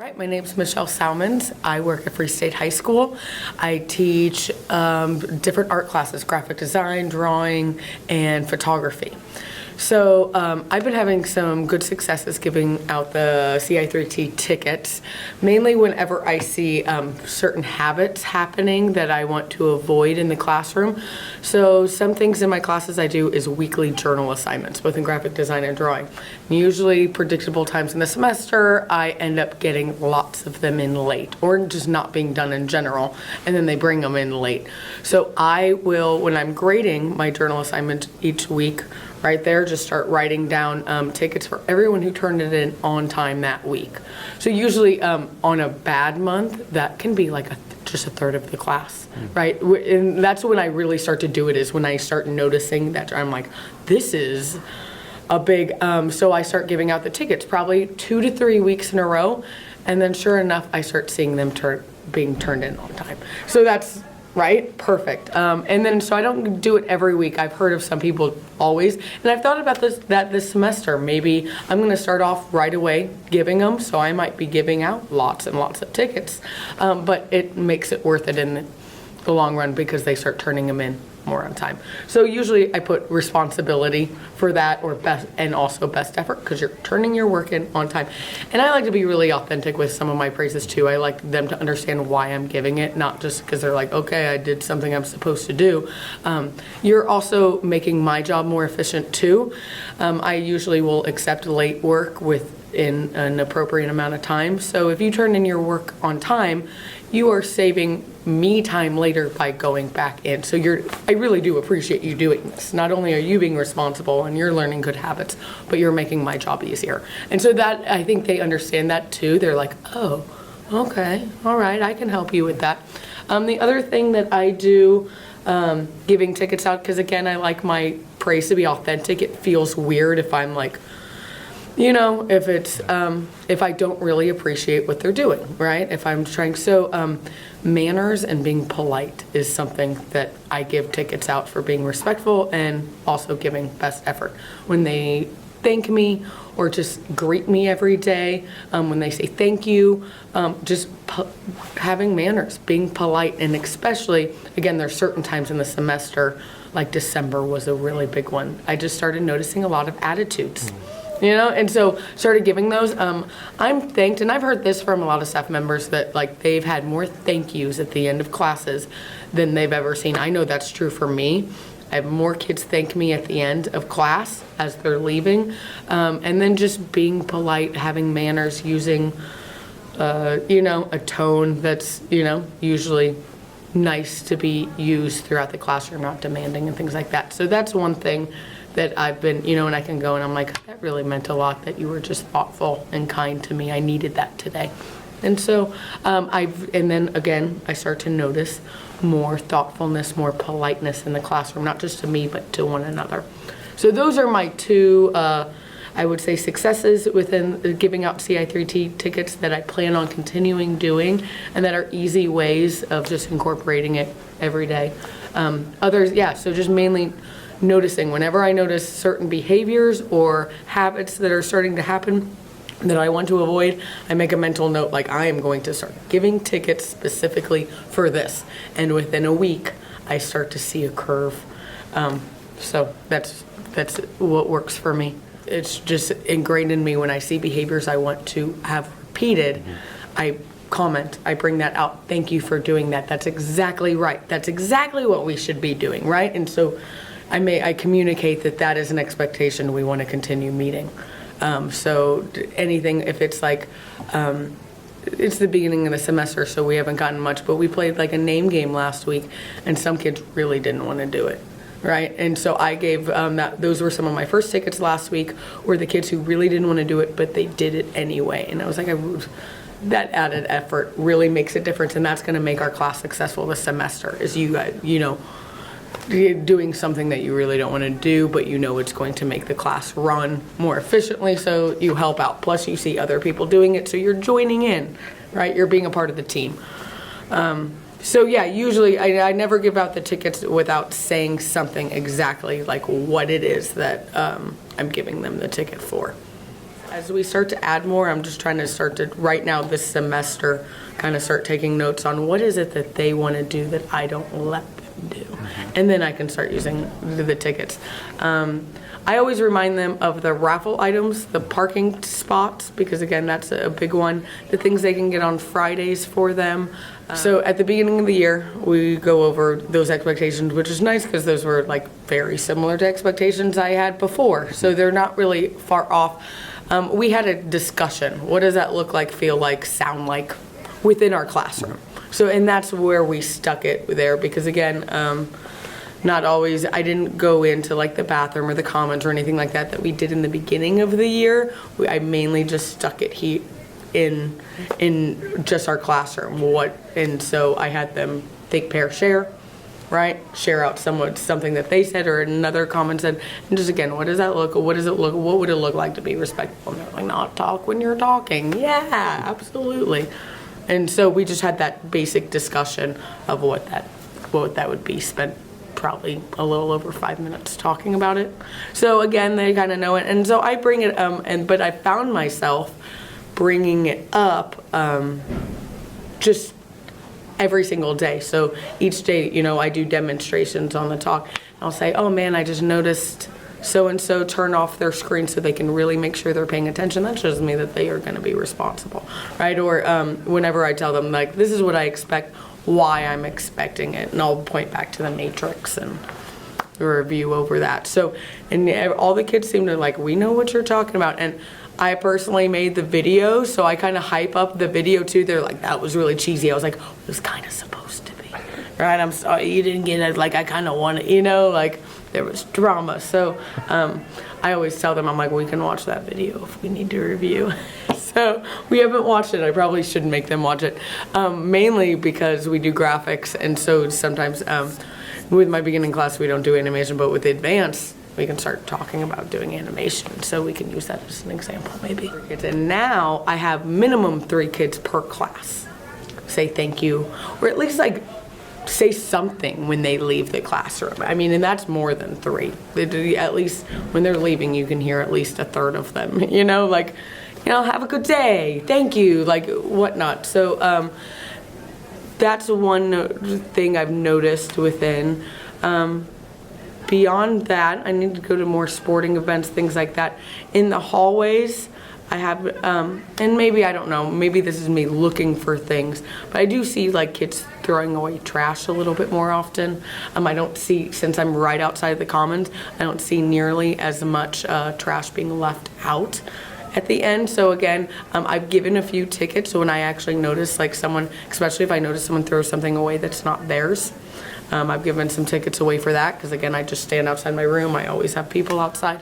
right, my name is Michelle Salmans. I work at Free State High School. I teach different art classes, graphic design, drawing, and photography. So I've been having some good successes giving out the CI3T tickets, mainly whenever I see certain habits happening that I want to avoid in the classroom. So some things in my classes I do is weekly journal assignments, both in graphic design and drawing. Usually predictable times in the semester, I end up getting lots of them in late, or just not being done in general, and then they bring them in late. So I will, when I'm grading my journal assignment each week, right there, just start writing down tickets for everyone who turned it in on time that week. So usually on a bad month, that can be like just a third of the class, right? And that's when I really start to do it, is when I start noticing that I'm like, this is a big, so I start giving out the tickets probably 2 to 3 weeks in a row. And then sure enough, I start seeing them being turned in on time. So that's, right? Perfect. And then, so I don't do it every week. I've heard of some people always, and I've thought about this semester. Maybe I'm going to start off right away giving them, so I might be giving out lots and lots of tickets. But it makes it worth it in the long run because they start turning them in more on time. So usually I put responsibility for that, or best, and also best effort, because you're turning your work in on time. And I like to be really authentic with some of my praises too. I like them to understand why I'm giving it, not just because they're like, okay, I did something I'm supposed to do. You're also making my job more efficient too. I usually will accept late work within an appropriate amount of time. So if you turn in your work on time, you are saving me time later by going back in. So I really do appreciate you doing this. Not only are you being responsible and you're learning good habits, but you're making my job easier. And so that, I think they understand that too. They're like, oh, okay, all right, I can help you with that. The other thing that I do, giving tickets out, because again, I like my praise to be authentic. It feels weird if I'm like, you know, if it's, if I don't really appreciate what they're doing, right? If I'm trying, so manners and being polite is something that I give tickets out for, being respectful and also giving best effort. When they thank me or just greet me every day, when they say thank you, just having manners, being polite, and especially, again, there's certain times in the semester, like December was a really big one. I just started noticing a lot of attitudes. You know, and so started giving those. I'm thanked, and I've heard this from a lot of staff members, that like they've had more thank yous at the end of classes than they've ever seen. I know that's true for me. I have more kids thank me at the end of class as they're leaving. And then just being polite, having manners, using, you know, a tone that's, you know, usually nice to be used throughout the classroom, not demanding and things like that. So that's one thing that I've been, you know, and I can go and I'm like, that really meant a lot, that you were just thoughtful and kind to me. I needed that today. And so and then again, I start to notice more thoughtfulness, more politeness in the classroom, not just to me, but to one another. So those are my two, I would say, successes within giving out CI3T tickets that I plan on continuing doing, and that are easy ways of just incorporating it every day. Others, yeah, so just mainly noticing whenever I notice certain behaviors or habits that are starting to happen that I want to avoid, I make a mental note, like I am going to start giving tickets specifically for this. And within a week, I start to see a curve. So that's what works for me. It's just ingrained in me. When I see behaviors I want to have repeated, I comment, I bring that out. Thank you for doing that. That's exactly right. That's exactly what we should be doing, right? And so I communicate that is an expectation we want to continue meeting. So anything, if it's like, it's the beginning of the semester, so we haven't gotten much, but we played like a name game last week, and some kids really didn't want to do it, right? And so I gave those were some of my first tickets last week, were the kids who really didn't want to do it, but they did it anyway. And I was like, that added effort really makes a difference, and that's going to make our class successful this semester, is you know, doing something that you really don't want to do, but you know it's going to make the class run more efficiently, so you help out. Plus you see other people doing it, so you're joining in, right? You're being a part of the team. So yeah, usually I never give out the tickets without saying something exactly like what it is that I'm giving them the ticket for. As we start to add more, I'm just trying to start to, right now this semester, kind of start taking notes on what is it that they want to do that I don't let them do. And then I can start using the tickets. I always remind them of the raffle items, the parking spots, because again, that's a big one. The things they can get on Fridays for them. So at the beginning of the year, we go over those expectations, which is nice because those were like very similar to expectations I had before. So they're not really far off. We had a discussion. What does that look like, feel like, sound like within our classroom? So, and that's where we stuck it there because again, not always, I didn't go into like the bathroom or the commons or anything like that we did in the beginning of the year. I mainly just stuck it in just our classroom. And so I had them think, pair, share, right? Share out something that they said or another comment said. And just again, what does that look? What does it look? What would it look like to be respectful? And they're like, not talk when you're talking. Yeah, absolutely. And so we just had that basic discussion of what that would be. Spent probably a little over 5 minutes talking about it. So again, they kind of know it. And so I bring it, but I found myself bringing it up just every single day. So each day, you know, I do demonstrations on the talk. I'll say, oh man, I just noticed so-and-so turn off their screen so they can really make sure they're paying attention. That shows me that they are going to be responsible, right? Or whenever I tell them, like, this is what I expect, why I'm expecting it, and I'll point back to the matrix and review over that. So, and all the kids seem to like, we know what you're talking about. And I personally made the video, so I kind of hype up the video too. They're like, that was really cheesy. I was like, it was kind of supposed to be, right? I'm sorry you didn't get it. Like, I kind of want it, you know, like there was drama. So I always tell them, I'm like, we can watch that video if we need to review. So we haven't watched it. I probably shouldn't make them watch it, mainly because we do graphics. And so sometimes with my beginning class, we don't do animation, but with advanced, we can start talking about doing animation. So we can use that as an example, maybe. And now I have minimum 3 kids per class say thank you, or at least like say something when they leave the classroom. I mean, and that's more than 3. At least when they're leaving, you can hear at least a third of them, you know, like, you know, have a good day, thank you, like whatnot. So that's one thing I've noticed within. Beyond that, I need to go to more sporting events, things like that. In the hallways, I have, and maybe, I don't know, maybe this is me looking for things, but I do see like kids throwing away trash a little bit more often. I don't see, since I'm right outside the commons, I don't see nearly as much trash being left out at the end. So again, I've given a few tickets. So when I actually notice like someone, especially if I notice someone throw something away that's not theirs, I've given some tickets away for that because again, I just stand outside my room. I always have people outside.